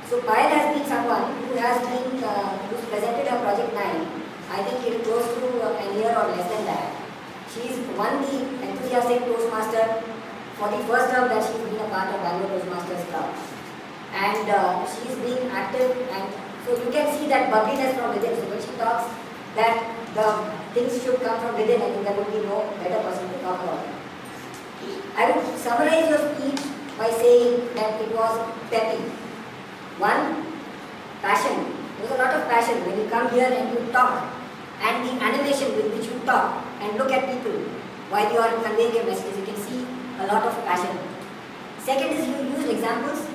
So Payal has been someone who has been, who's presented her project 9, I think it close to a year or less than that. She's won the enthusiastic Toastmaster for the first term that she's been a part of Bangalore Toastmasters Club. And she's been active, and so you can see that bubbliness from within. So when she talks that the things should come from within, I think there would be no better person to talk about it. I would summarize your speech by saying that it was peppy. One, passion. There was a lot of passion when you come here and you talk, and the animation with which you talk and look at people while you are conveying your messages, you can see a lot of passion. Second is you use examples.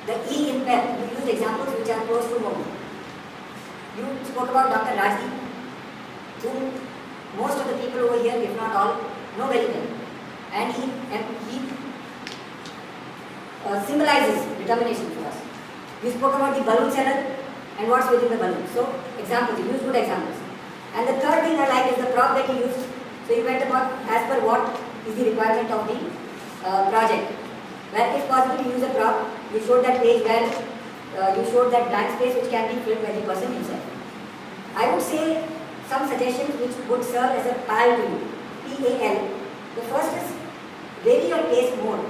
The E in PEP, you use examples which are close to home. You spoke about Dr. Rajdeep, whom most of the people over here, if not all, know very well. And he symbolizes determination for us. You spoke about the balloon seller and what's within the balloon. So, examples, you use good examples. And the third thing I like is the prop that you used. So, you went about as per what is the requirement of the project. Where if possible, you use a prop. You showed that page where you showed that blank space which can be filled by the person himself. I would say some suggestions which would serve as a PAL to you. PAL. The first is vary your pace more.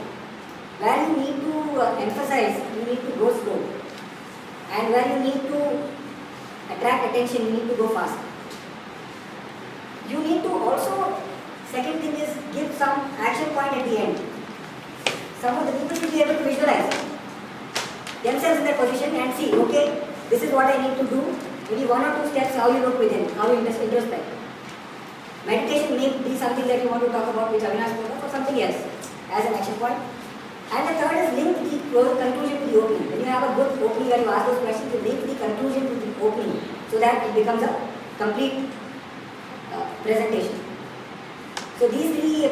Where you need to emphasize, you need to go slow. And where you need to attract attention, you need to go fast. You need to also, second thing is give some action point at the end. Some of the people should be able to visualize themselves in that position and see, okay, this is what I need to do. Maybe one or two steps, how you look within, how you introspect. Meditation may be something that you want to talk about, which Avinash spoke of, or something else as an action point. And the third is link the conclusion to the opening. When you have a good opening where you ask those questions, you link the conclusion to the opening so that it becomes a complete presentation. So these three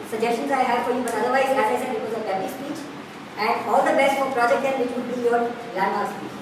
suggestions I have for you, but otherwise, as I said, it was a peppy speech. And all the best for Project 10, which would be your landmark speech.